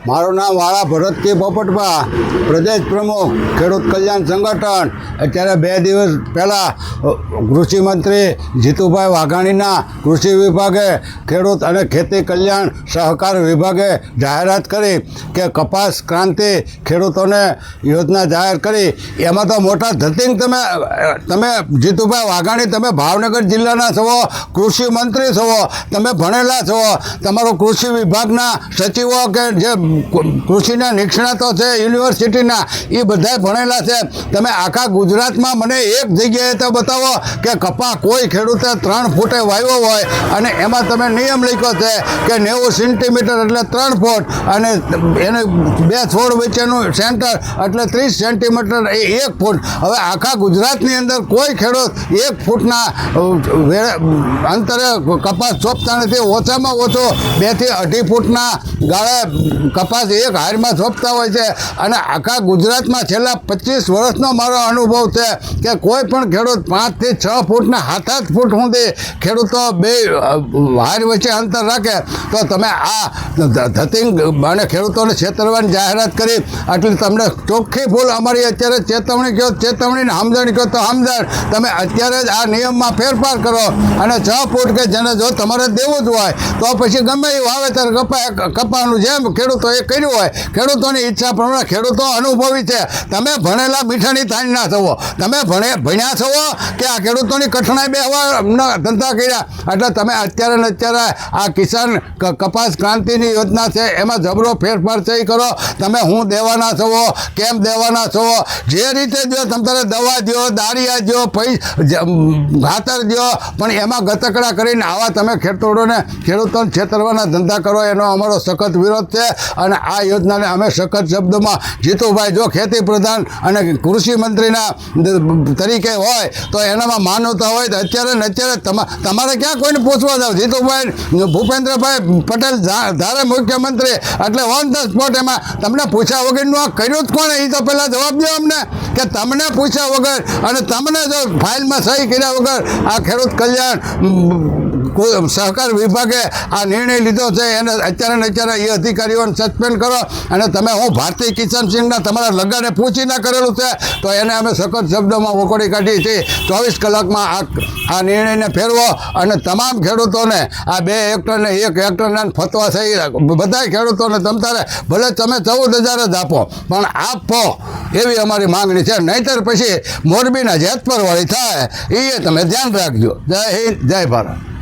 મારું નામ વાળા ભરતજી પોપટભા, પ્રદેશ પ્રમુખ ખેડૂત કલ્યાણ સંગઠન। અત્યારે 2 દિવસ પહેલાં કૃષિ મંત્રી જીતુભાઈ વાઘાણીના કૃષિ વિભાગે ખેડૂત અને ખેતી કલ્યાણ સહકાર વિભાગે જાહેરાત કરી કે કપાસ ક્રાંતિ ખેડૂતોને યોજના જાહેર કરી। એમાં તો મોટા ધતિંગ તમે જીતુભાઈ વાઘાણી, તમે ભાવનગર જિલ્લાના છો, કૃષિ મંત્રી છો, તમે ભણેલા છો, તમારો કૃષિ વિભાગના સચિવો કે જે કૃષિના નિષ્ણાતો છે યુનિવર્સિટીના, એ બધાય ભણેલા છે। તમે આખા ગુજરાતમાં મને એક જગ્યાએ તો બતાવો કે કપા કોઈ ખેડૂતે 3 ફૂટે વાવ્યો હોય અને એમાં તમે નિયમ લખ્યો છે કે 90 સેન્ટીમીટર એટલે 3 ફૂટ અને એને 2 છોડ વચ્ચેનું સેન્ટર એટલે 30 સેન્ટીમીટર એ 1 ફૂટ। હવે આખા ગુજરાતની અંદર કોઈ ખેડૂત 1 ફૂટના અંતરે કપાસ સોંપતા નથી। ઓછામાં ઓછો 2 થી 2.5 ફૂટના ગાળે કપાસ એક હારમાં સોંપતા હોય છે। અને આખા ગુજરાતમાં છેલ્લા 25 વર્ષનો મારો અનુભવ છે કે કોઈ પણ ખેડૂત 5 થી 6 ફૂટના 7-8 ફૂટ સુધી ખેડૂતો 2 હાર વચ્ચે અંતર રાખે તો તમે આ ધતિંગ અને ખેડૂતોને છેતરવાની જાહેરાત કરી। એટલે તમને ચોખ્ખી ભૂલ અમારી અત્યારે ચેતવણી કહો, ચેતવણીને સમજણ કહો તો સમજણ। તમે અત્યારે જ આ નિયમમાં ફેરફાર કરો અને 6 ફૂટ કે જેને જો તમારે દેવું જ હોય તો પછી ગમે એ વાવેતર કપાનું જેમ ખેડૂતોએ કર્યું હોય, ખેડૂતોની ઈચ્છા પ્રમાણે। ખેડૂતો અનુભવી છે, તમે ભણેલા મીઠાની તાણના છો, તમે ભણ્યા છો કે આ ખેડૂતોની કઠણાઈ બેહવાના ધંધા કર્યા। એટલે તમે અત્યારે ને અત્યારે આ કિસાન કપાસ ક્રાંતિની યોજના છે એમાં જબરો ફેરફાર છે એ કરો। તમે હું દેવાના છો, કેમ દેવાના છો, જે રીતે દો, તમારે દવા દો, દાળિયા દો, ખાતર દો, પણ એમાં ગતકડા કરીને આવા તમે ખેડૂતોને છેતરવાના ધંધા કરો એનો અમારો સખત વિરોધ છે। અને આ યોજનાને અમે સખત શબ્દોમાં જીતુભાઈ જો ખેતી પ્રધાન અને કૃષિ મંત્રીના તરીકે હોય તો એનામાં માનવતા હોય તો અત્યારે ને અત્યારે તમારે ક્યાં કોઈને પૂછવા જાવ। જીતુભાઈ ભૂપેન્દ્રભાઈ પટેલ ધારે મુખ્યમંત્રી એટલે ઓન ધ સ્પોટ એમાં તમને પૂછ્યા વગરનું આ કર્યું જ કોણે એ તો પહેલાં જવાબ દો અમને કે તમને પૂછ્યા વગર અને તમને જો ફાઇલમાં સહી કર્યા વગર આ ખેડૂત કલ્યાણ સહકાર વિભાગે આ નિર્ણય લીધો છે એને અત્યારે ને અત્યારે એ અધિકારીઓને સસ્પેન્ડ કરો। અને તમે હું ભારતીય કિસાન સંઘના તમારા લગાને પૂછીને કરેલું છે તો એને અમે સખત શબ્દોમાં વખોડી કાઢી છે। 24 કલાકમાં આ નિર્ણયને ફેરવો અને તમામ ખેડૂતોને આ 2 હેક્ટરને 1 હેક્ટરના ફતવા થઈ બધા ખેડૂતોને તમતારે ભલે તમે 14,000 જ આપો પણ આપો એવી અમારી માંગણી છે। નહીંતર પછી મોરબીના જેતપર વાળી થાય એ તમે ધ્યાન રાખજો। જય હિન્દ, જય ભારત।